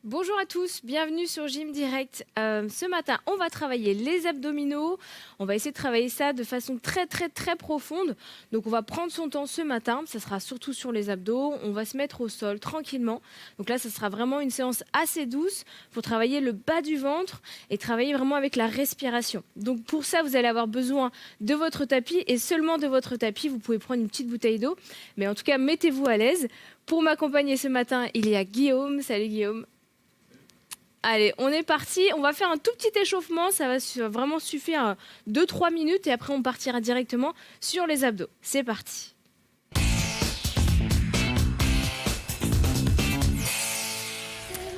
Bonjour à tous, bienvenue sur Gym Direct. Ce matin, on va travailler les abdominaux. On va essayer de travailler ça de façon très profonde. Donc on va prendre son temps ce matin, ça sera surtout sur les abdos. On va se mettre au sol tranquillement. Donc là, ça sera vraiment une séance assez douce pour travailler le bas du ventre et travailler vraiment avec la respiration. Donc pour ça, vous allez avoir besoin de votre tapis et seulement de votre tapis. Vous pouvez prendre une petite bouteille d'eau, mais en tout cas, mettez-vous à l'aise. Pour m'accompagner ce matin, il y a Guillaume. Salut Guillaume. Allez, on est parti. On va faire un tout petit échauffement. Ça va vraiment suffire 2-3 minutes et après on partira directement sur les abdos. C'est parti.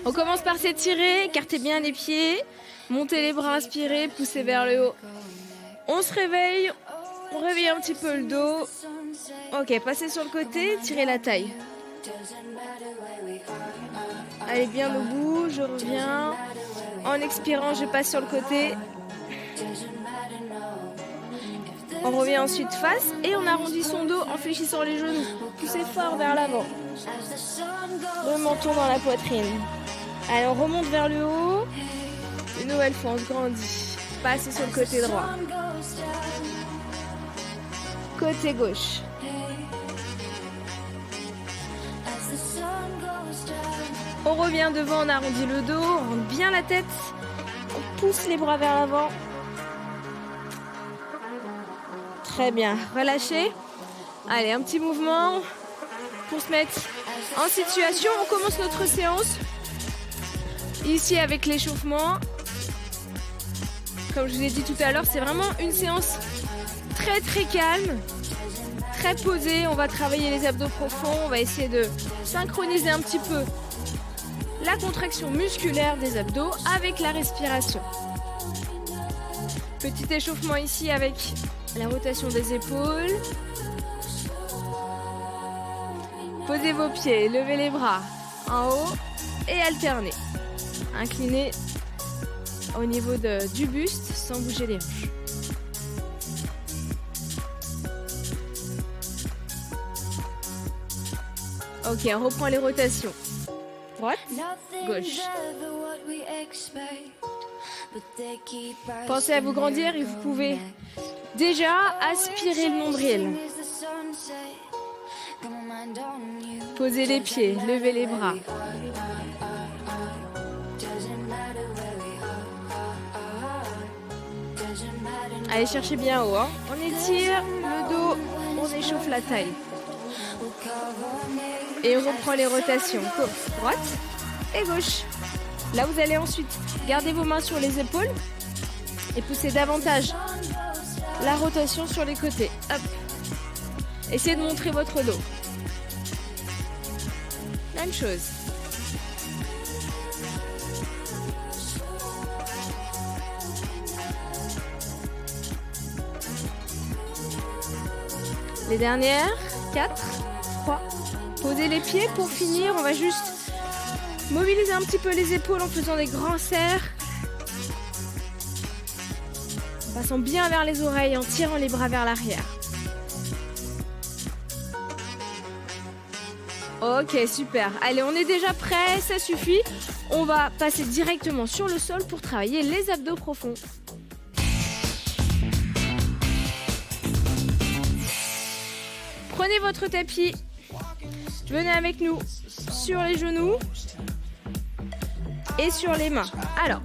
On commence par s'étirer, écartez bien les pieds, montez les bras, inspirez, poussez vers le haut. On se réveille, on réveille un petit peu le dos. Ok, passez sur le côté, tirez la taille. Allez bien au bout, je reviens. En expirant, je passe sur le côté. On revient ensuite face et on arrondit son dos en fléchissant les genoux. Poussez fort vers l'avant. Remontons dans la poitrine. Allez, on remonte vers le haut. Une nouvelle fois, on se grandit. Passez sur le côté droit. Côté gauche. On revient devant, on arrondit le dos, on rentre bien la tête, on pousse les bras vers l'avant. Très bien, relâchez. Allez, un petit mouvement pour se mettre en situation. On commence notre séance ici avec l'échauffement. Comme je vous ai dit tout à l'heure, c'est vraiment une séance très calme, très posée. On va travailler les abdos profonds, on va essayer de synchroniser un petit peu la contraction musculaire des abdos avec la respiration. Petit échauffement ici avec la rotation des épaules. Posez vos pieds, levez les bras en haut et alternez. Inclinez au niveau du buste sans bouger les hanches. Ok, on reprend les rotations. Droite, gauche. Pensez à vous grandir et vous pouvez déjà aspirer le nombril. Posez les pieds, levez les bras. Allez, cherchez bien haut. On étire le dos, on échauffe la taille. Et on reprend les rotations. Droite et gauche. Là, vous allez ensuite garder vos mains sur les épaules et pousser davantage la rotation sur les côtés. Hop. Essayez de montrer votre dos. Même chose. Les dernières. 4, 3. Posez les pieds pour finir. On va juste mobiliser un petit peu les épaules en faisant des grands serres. En passant bien vers les oreilles, en tirant les bras vers l'arrière. Ok, super. Allez, on est déjà prêt, ça suffit. On va passer directement sur le sol pour travailler les abdos profonds. Prenez votre tapis, venez avec nous sur les genoux et sur les mains. Alors,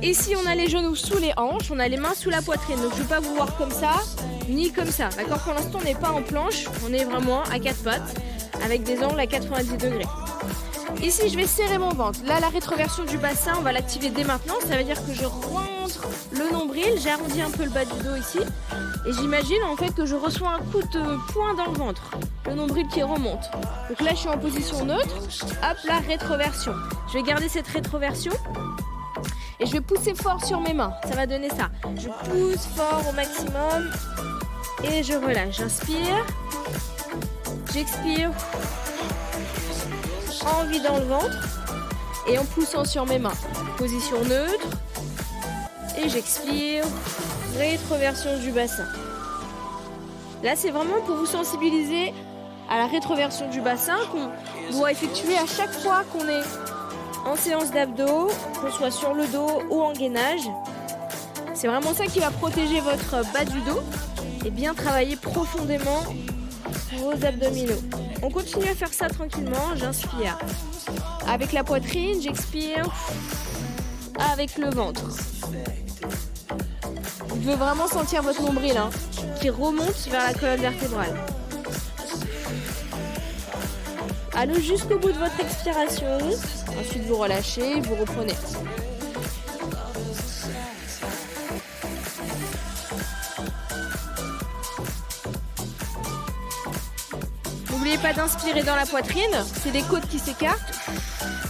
ici on a les genoux sous les hanches, on a les mains sous la poitrine. Donc je ne vais pas vous voir comme ça, ni comme ça. D'accord ? Pour l'instant on n'est pas en planche, on est vraiment à quatre pattes avec des angles à 90 degrés. Ici, je vais serrer mon ventre. Là, la rétroversion du bassin, on va l'activer dès maintenant. Ça veut dire que je rentre le nombril. J'ai arrondi un peu le bas du dos ici. Et j'imagine en fait que je reçois un coup de poing dans le ventre. Le nombril qui remonte. Donc là, je suis en position neutre. Hop, la rétroversion. Je vais garder cette rétroversion. Et je vais pousser fort sur mes mains. Ça va donner ça. Je pousse fort au maximum. Et je relâche. J'inspire. J'expire. Envie dans le ventre et en poussant sur mes mains. Position neutre et j'expire. Rétroversion du bassin. Là, c'est vraiment pour vous sensibiliser à la rétroversion du bassin qu'on doit effectuer à chaque fois qu'on est en séance d'abdos, qu'on soit sur le dos ou en gainage. C'est vraiment ça qui va protéger votre bas du dos et bien travailler profondément vos abdominaux. On continue à faire ça tranquillement, j'inspire. Avec la poitrine, j'expire avec le ventre. Vous devez vraiment sentir votre nombril qui remonte vers la colonne vertébrale. Allez jusqu'au bout de votre expiration. Ensuite, vous relâchez, vous reprenez. N'oubliez pas d'inspirer dans la poitrine, c'est des côtes qui s'écartent,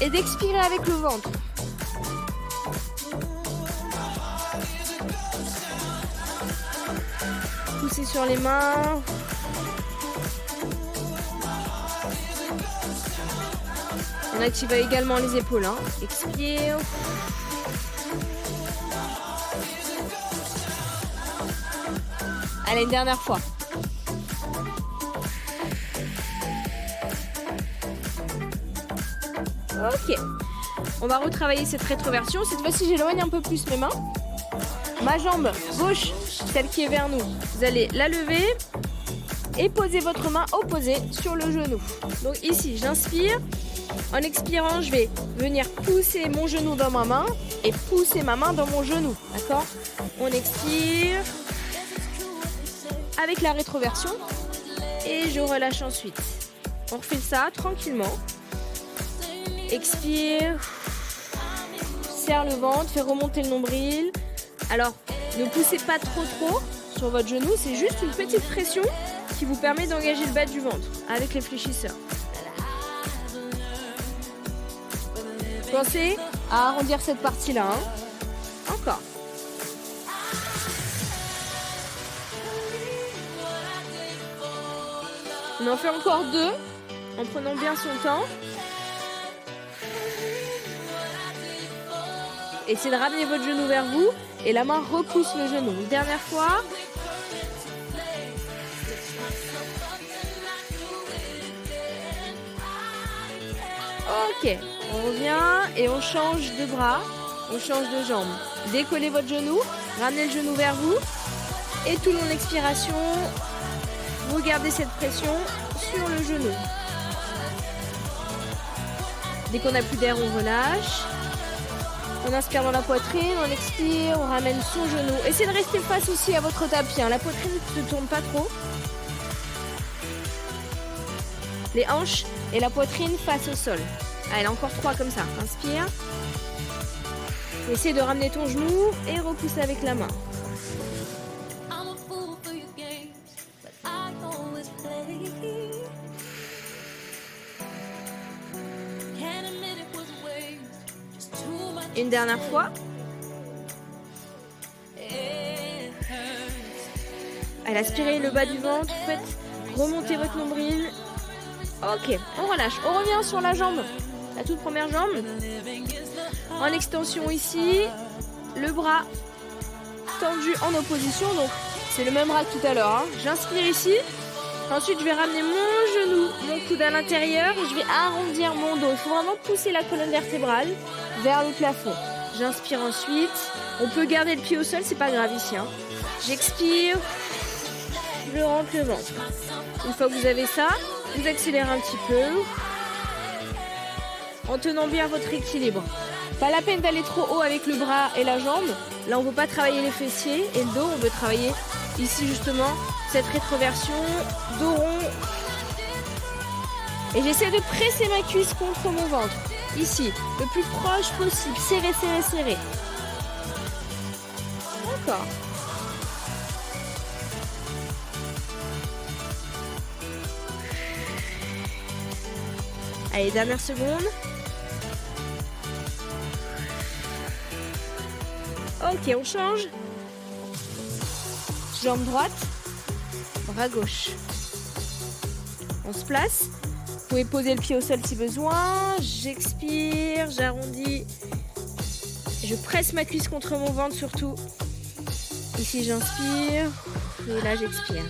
et d'expirer avec le ventre. Poussez sur les mains. On active également les épaules. Expire. Allez, une dernière fois. Ok. On va retravailler cette rétroversion. Cette fois-ci, j'éloigne un peu plus mes mains. Ma jambe gauche, celle qui est vers nous, vous allez la lever et poser votre main opposée sur le genou. Donc ici, j'inspire. En expirant, je vais venir pousser mon genou dans ma main et pousser ma main dans mon genou. D'accord ? On expire avec la rétroversion et je relâche ensuite. On refait ça tranquillement. Expire. Serre le ventre, fait remonter le nombril. Alors, ne poussez pas trop sur votre genou. C'est juste une petite pression qui vous permet d'engager le bas du ventre avec les fléchisseurs. Pensez à arrondir cette partie-là. Encore. On en fait encore 2 en prenant bien son temps. Essayez de ramener votre genou vers vous et la main repousse le genou. Une dernière fois. Ok, on revient et on change de bras, on change de jambe. Décollez votre genou, ramenez le genou vers vous et tout long l'expiration, vous gardez cette pression sur le genou. Dès qu'on n'a plus d'air, on relâche. On inspire dans la poitrine, on expire, on ramène son genou. Essayez de rester face aussi à votre tapis. La poitrine ne tourne pas trop. Les hanches et la poitrine face au sol. Allez, encore 3 comme ça. Inspire. Essayez de ramener ton genou et repousse avec la main. Une dernière fois. Allez, aspirez le bas du ventre. Faites remonter votre nombril. Ok, on relâche. On revient sur la jambe. La toute première jambe. En extension ici. Le bras tendu en opposition. Donc, c'est le même bras que tout à l'heure. J'inspire ici. Ensuite, je vais ramener mon genou, mon coude à l'intérieur. Et je vais arrondir mon dos. Il faut vraiment pousser la colonne vertébrale vers le plafond. J'inspire ensuite. On peut garder le pied au sol, c'est pas grave ici. J'expire. Je rentre le ventre. Une fois que vous avez ça, vous accélérez un petit peu. En tenant bien votre équilibre. Pas la peine d'aller trop haut avec le bras et la jambe. Là, on ne veut pas travailler les fessiers et le dos. On veut travailler ici justement cette rétroversion, dos rond. Et j'essaie de presser ma cuisse contre mon ventre. Ici, le plus proche possible. Serrez, serrez, serrez. Encore. Allez, dernière seconde. Ok, on change. Jambe droite, bras gauche. On se place. Vous pouvez poser le pied au sol si besoin. J'expire, j'arrondis. Je presse ma cuisse contre mon ventre surtout. Ici, j'inspire. Et là, j'expire.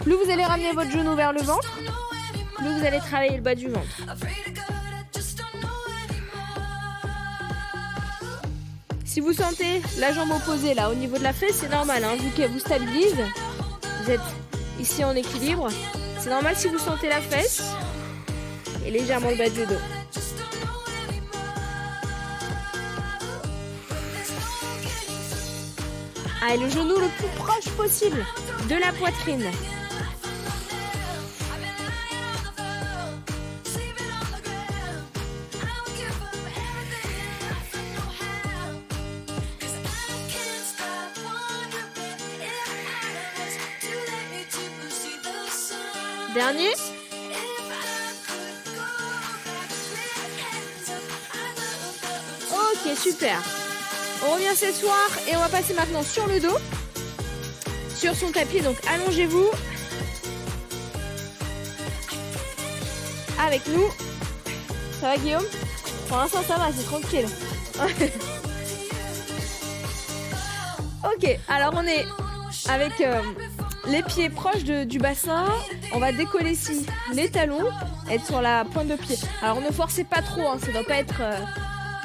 Plus vous allez ramener votre genou vers le ventre, plus vous allez travailler le bas du ventre. Si vous sentez la jambe opposée là au niveau de la fesse, c'est normal, hein, vu qu'elle vous stabilise. Vous êtes ici en équilibre. C'est normal si vous sentez la fesse et légèrement le bas du dos. Ah, et le genou le plus proche possible de la poitrine. Dernier. Ok, super. On revient s'asseoir et on va passer maintenant sur le dos. Sur son tapis, donc allongez-vous. Avec nous. Ça va Guillaume? Pour l'instant ça va, c'est tranquille. Ok, alors on est avec les pieds proches du bassin. On va décoller ici les talons, être sur la pointe de pied. Alors ne forcez pas trop, hein, ça doit pas être...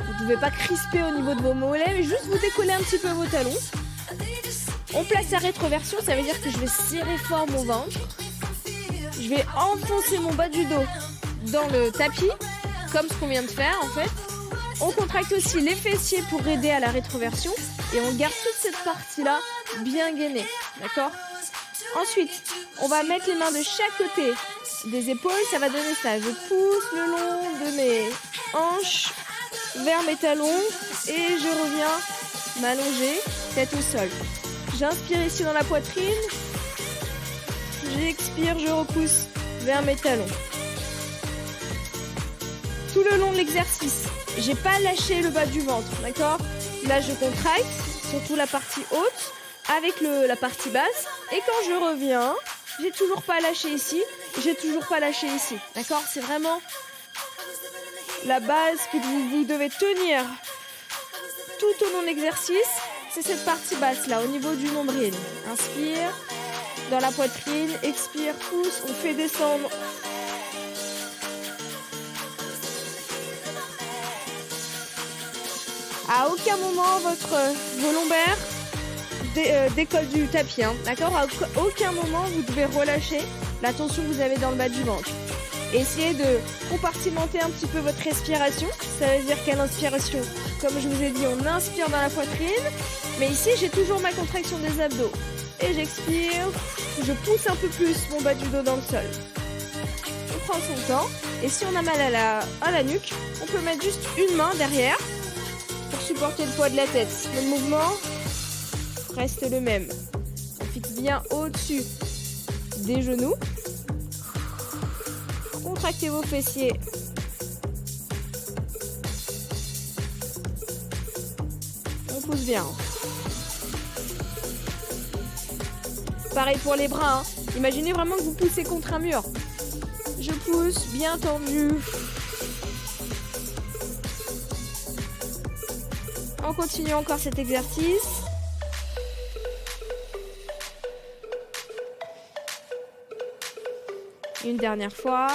vous ne devez pas crisper au niveau de vos mollets, mais juste vous décollez un petit peu vos talons. On place la rétroversion, ça veut dire que je vais serrer fort mon ventre. Je vais enfoncer mon bas du dos dans le tapis, comme ce qu'on vient de faire en fait. On contracte aussi les fessiers pour aider à la rétroversion et on garde toute cette partie-là bien gainée, d'accord ? Ensuite, on va mettre les mains de chaque côté des épaules, ça va donner ça. Je pousse le long de mes hanches vers mes talons et je reviens m'allonger, tête au sol. J'inspire ici dans la poitrine, j'expire, je repousse vers mes talons. Tout le long de l'exercice, j'ai pas lâché le bas du ventre, d'accord ? Là, je contracte, surtout la partie haute, avec la partie basse. Et quand je reviens, j'ai toujours pas lâché ici, j'ai toujours pas lâché ici, d'accord ? C'est vraiment la base que vous devez tenir tout au long de l'exercice. C'est cette partie basse là, au niveau du nombril. Inspire, dans la poitrine, expire, pousse, on fait descendre. À aucun moment vos lombaires décollent du tapis, hein, d'accord ? À aucun moment vous devez relâcher la tension que vous avez dans le bas du ventre. Essayez de compartimenter un petit peu votre respiration. Ça veut dire qu'à l'inspiration, comme je vous ai dit, on inspire dans la poitrine. Mais ici, j'ai toujours ma contraction des abdos. Et j'expire, je pousse un peu plus mon bas du dos dans le sol. On prend son temps. Et si on a mal à la nuque, on peut mettre juste une main derrière pour supporter le poids de la tête. Le mouvement reste le même. On fixe bien au-dessus des genoux. Contractez vos fessiers. On pousse bien. Pareil pour les bras. Hein. Imaginez vraiment que vous poussez contre un mur. Je pousse, bien tendu. On continue encore cet exercice. Une dernière fois.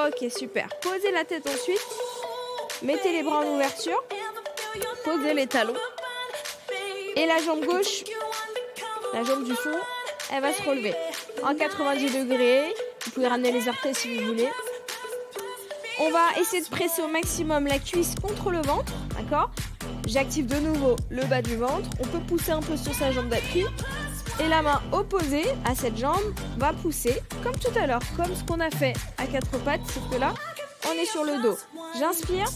Ok, super. Posez la tête ensuite. Mettez les bras en ouverture. Posez les talons. Et la jambe gauche, la jambe du fond, elle va se relever. En 90 degrés. Vous pouvez ramener les orteils si vous voulez. On va essayer de presser au maximum la cuisse contre le ventre. D'accord ? J'active de nouveau le bas du ventre. On peut pousser un peu sur sa jambe d'appui. Et la main opposée à cette jambe va pousser comme tout à l'heure, comme ce qu'on a fait à quatre pattes, sauf que là, on est sur le dos. J'inspire,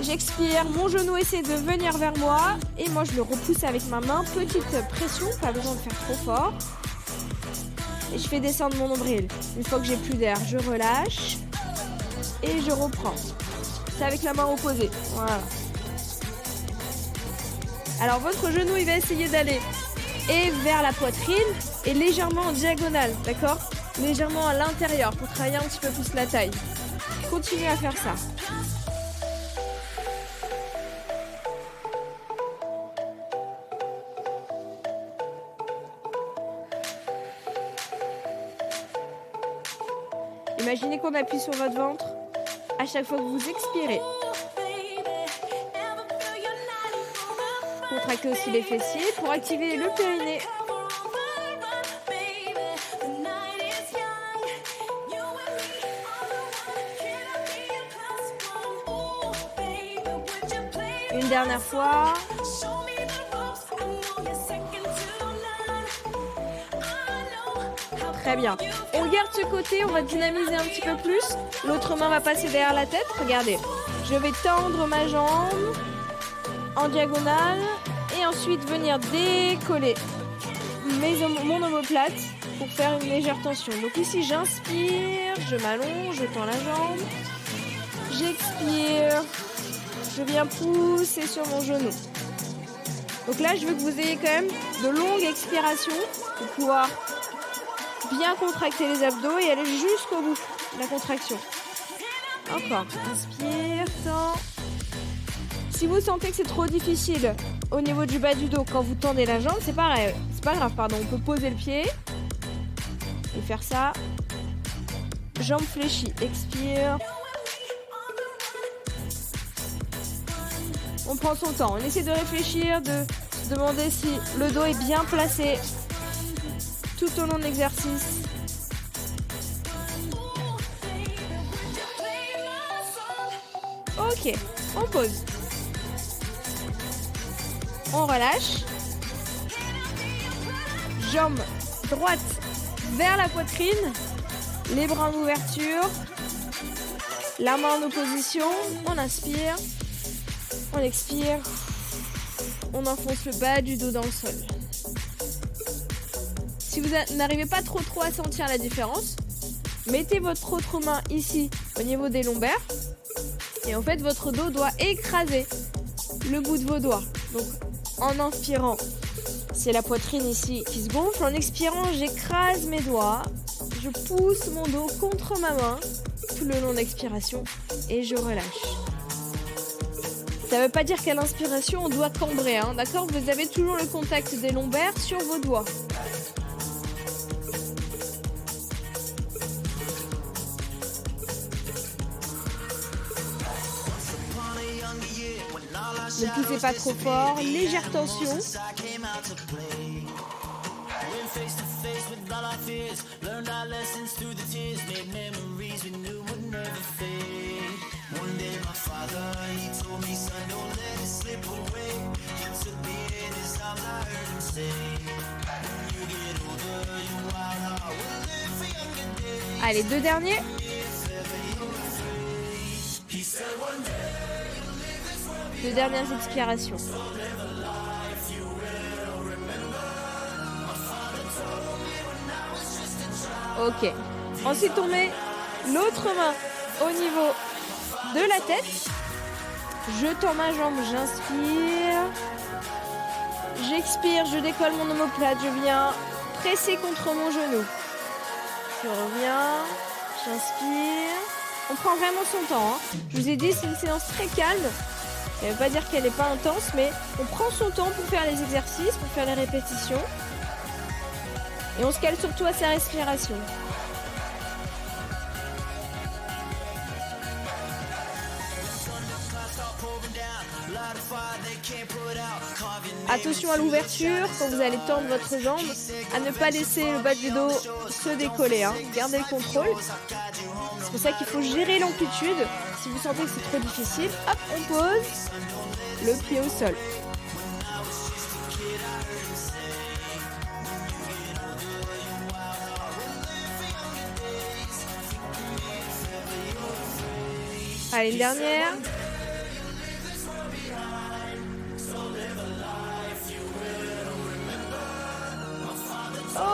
j'expire, mon genou essaie de venir vers moi et moi je le repousse avec ma main. Petite pression, pas besoin de faire trop fort. Et je fais descendre mon nombril. Une fois que j'ai plus d'air, je relâche et je reprends. C'est avec la main opposée. Voilà. Alors votre genou, il va essayer d'aller et vers la poitrine et légèrement en diagonale, d'accord ? Légèrement à l'intérieur pour travailler un petit peu plus la taille. Continuez à faire ça. Imaginez qu'on appuie sur votre ventre à chaque fois que vous expirez. Contractez aussi les fessiers pour activer le périnée. Une dernière fois. Très bien. On garde ce côté, on va dynamiser un petit peu plus. L'autre main va passer derrière la tête. Regardez. Je vais tendre ma jambe en diagonale et ensuite venir décoller mon omoplate pour faire une légère tension. Donc ici, j'inspire, je m'allonge, je tends la jambe. J'expire. Je viens pousser sur mon genou. Donc là, je veux que vous ayez quand même de longues expirations pour pouvoir bien contracter les abdos et aller jusqu'au bout de la contraction. Encore. Inspire, tends. Si vous sentez que c'est trop difficile au niveau du bas du dos quand vous tendez la jambe, c'est pareil. C'est pas grave, pardon. On peut poser le pied et faire ça. Jambe fléchie. Expire. On prend son temps. On essaie de réfléchir, de se demander si le dos est bien placé tout au long de l'exercice. Ok, on pose. On relâche. Jambe droite vers la poitrine. Les bras en ouverture. La main en opposition. On inspire. On expire, on enfonce le bas du dos dans le sol. Si vous n'arrivez pas trop à sentir la différence, mettez votre autre main ici au niveau des lombaires et en fait votre dos doit écraser le bout de vos doigts. Donc en inspirant, c'est la poitrine ici qui se gonfle. En expirant, j'écrase mes doigts, je pousse mon dos contre ma main tout le long de l'expiration et je relâche. Ça ne veut pas dire qu'à l'inspiration, on doit cambrer, hein, d'accord ? Vous avez toujours le contact des lombaires sur vos doigts. Ne poussez pas trop fort, légère tension. Allez, deux derniers. Deux dernières expirations. Ok. Ensuite, on met l'autre main au niveau de la tête. Je tends ma jambe, j'inspire. J'expire, je décolle mon omoplate. Je viens presser contre mon genou. Je reviens, j'inspire. On prend vraiment son temps. Hein. Je vous ai dit, c'est une séance très calme. Ça ne veut pas dire qu'elle n'est pas intense, mais on prend son temps pour faire les exercices, pour faire les répétitions. Et on se cale surtout à sa respiration. Attention à l'ouverture quand vous allez tendre votre jambe, à ne pas laisser le bas du dos se décoller. Hein. Gardez le contrôle. C'est pour ça qu'il faut gérer l'amplitude. Si vous sentez que c'est trop difficile, hop, on pose le pied au sol. Allez, une dernière.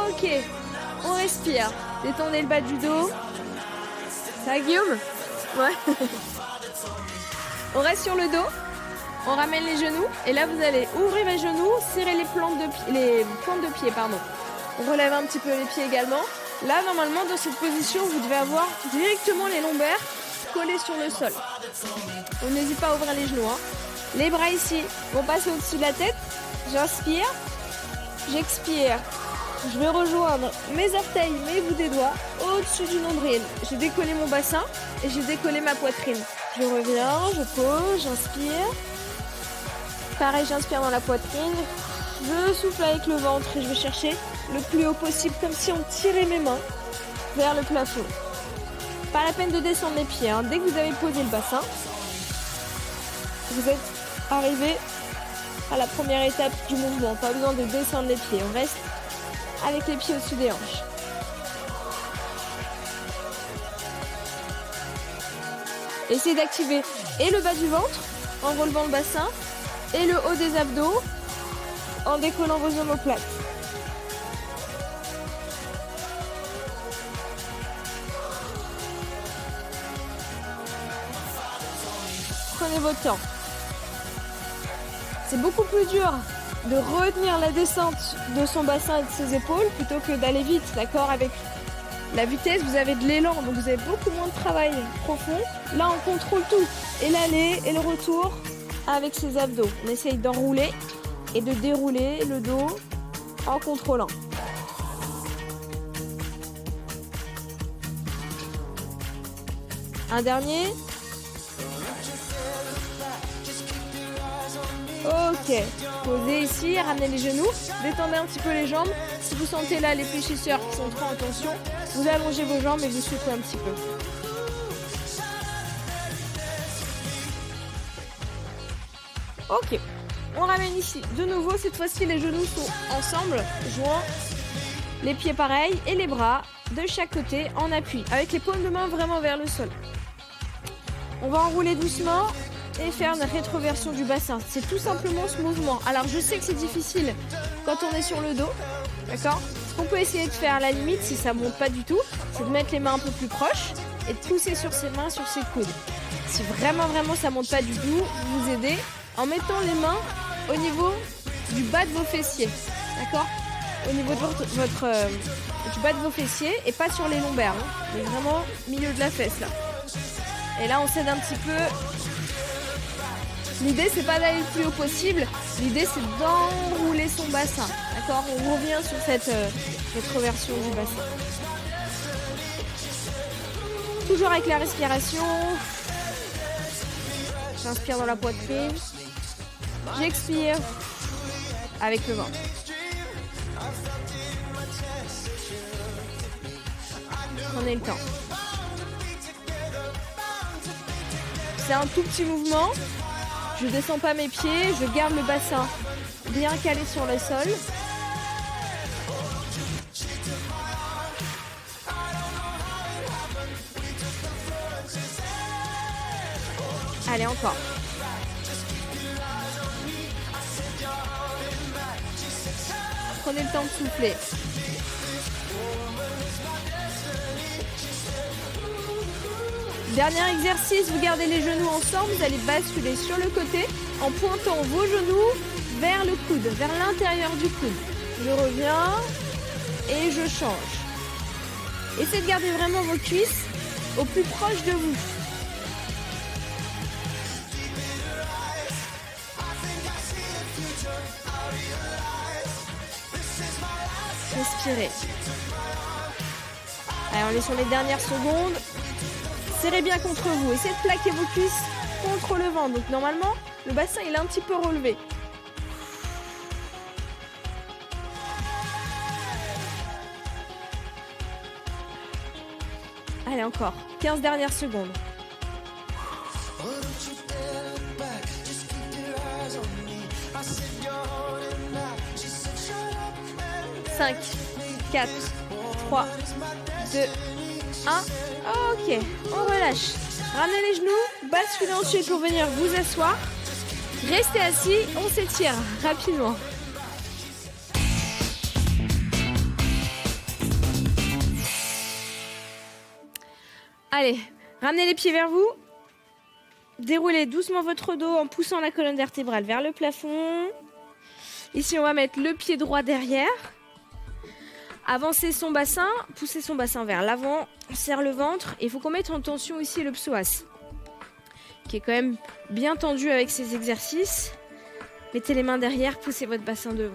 Ok, on respire. Détendez le bas du dos. Ça va, Guillaume ? Ouais. On reste sur le dos. On ramène les genoux. Et là, vous allez ouvrir les genoux, serrer les pointes de pied. On relève un petit peu les pieds également. Là, normalement, dans cette position, vous devez avoir directement les lombaires collés sur le sol. On n'hésite pas à ouvrir les genoux. Hein. Les bras ici vont passer au-dessus de la tête. J'inspire. J'expire. Je vais rejoindre mes orteils, mes bouts des doigts au-dessus du nombril. J'ai décollé mon bassin et j'ai décollé ma poitrine. Je reviens, je pose, j'inspire. Pareil, j'inspire dans la poitrine. Je souffle avec le ventre et je vais chercher le plus haut possible, comme si on tirait mes mains vers le plafond. Pas la peine de descendre les pieds, hein. Dès que vous avez posé le bassin, vous êtes arrivé à la première étape du mouvement. Pas besoin de descendre les pieds, on reste avec les pieds au-dessus des hanches. Essayez d'activer et le bas du ventre en relevant le bassin et le haut des abdos en décollant vos omoplates. Prenez votre temps. C'est beaucoup plus dur de retenir la descente de son bassin et de ses épaules plutôt que d'aller vite, d'accord? Avec la vitesse, vous avez de l'élan, donc vous avez beaucoup moins de travail profond. Là, on contrôle tout, et l'aller et le retour avec ses abdos. On essaye d'enrouler et de dérouler le dos en contrôlant. Un dernier. Ok, posez ici, ramenez les genoux, détendez un petit peu les jambes. Si vous sentez là les fléchisseurs qui sont trop en tension, vous allongez vos jambes et vous soufflez un petit peu. Ok, on ramène ici. De nouveau, cette fois-ci, les genoux sont ensemble, joints. Les pieds pareils et les bras de chaque côté en appui, avec les paumes de main vraiment vers le sol. On va enrouler doucement et faire une rétroversion du bassin. C'est tout simplement ce mouvement. Alors je sais que c'est difficile quand on est sur le dos, d'accord? Ce qu'on peut essayer de faire à la limite, si ça monte pas du tout, c'est de mettre les mains un peu plus proches et de pousser sur ses mains, sur ses coudes. Si vraiment ça monte pas du tout, vous vous aidez en mettant les mains au niveau du bas de vos fessiers, d'accord? Au niveau de du bas de vos fessiers et pas sur les lombaires, hein, mais vraiment au milieu de la fesse là. Et là on s'aide un petit peu. L'idée c'est pas d'aller le plus haut possible, l'idée c'est d'enrouler son bassin, d'accord? On revient sur cette rétroversion du bassin. Toujours avec la respiration. J'inspire dans la poitrine. J'expire avec le ventre. Prenez le temps. C'est un tout petit mouvement. Je descends pas mes pieds, je garde le bassin bien calé sur le sol. Allez, encore. Prenez le temps de souffler. Dernier exercice, vous gardez les genoux ensemble, vous allez basculer sur le côté en pointant vos genoux vers le coude, vers l'intérieur du coude. Je reviens et je change. Essayez de garder vraiment vos cuisses au plus proche de vous. Respirez. Allez, on est sur les dernières secondes. Serrez bien contre vous. Essayez de plaquer vos cuisses contre le ventre. Donc normalement, le bassin il est un petit peu relevé. Allez, encore. 15 dernières secondes. 5, 4, 3, 2, 1. Ok, on relâche. Ramenez les genoux, basculez ensuite pour venir vous asseoir. Restez assis, on s'étire rapidement. Allez, ramenez les pieds vers vous. Déroulez doucement votre dos en poussant la colonne vertébrale vers le plafond. Ici, on va mettre le pied droit derrière. Avancez son bassin, poussez son bassin vers l'avant, on serre le ventre. Et il faut qu'on mette en tension ici le psoas, qui est quand même bien tendu avec ces exercices. Mettez les mains derrière, poussez votre bassin devant.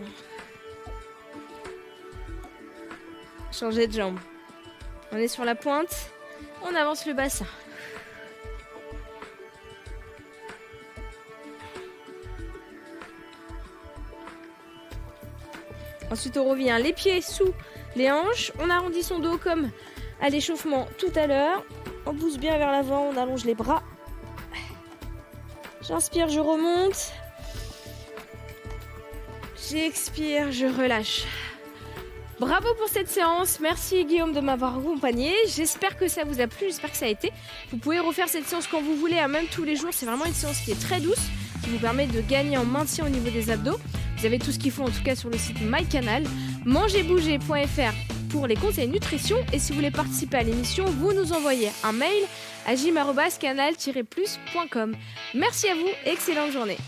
changer de jambe. On est sur la pointe, on avance le bassin. Ensuite, on revient les pieds sous les hanches. On arrondit son dos comme à l'échauffement tout à l'heure. On pousse bien vers l'avant, on allonge les bras. J'inspire, je remonte. J'expire, je relâche. Bravo pour cette séance. Merci Guillaume de m'avoir accompagné. J'espère que ça vous a plu, j'espère que ça a été. Vous pouvez refaire cette séance quand vous voulez, même tous les jours. C'est vraiment une séance qui est très douce, qui vous permet de gagner en maintien au niveau des abdos. Vous avez tout ce qu'il faut en tout cas sur le site MyCanal. Mangerbouger.fr pour les conseils nutrition. Et si vous voulez participer à l'émission, vous nous envoyez un mail à gym@canal-plus.com. Merci à vous, excellente journée.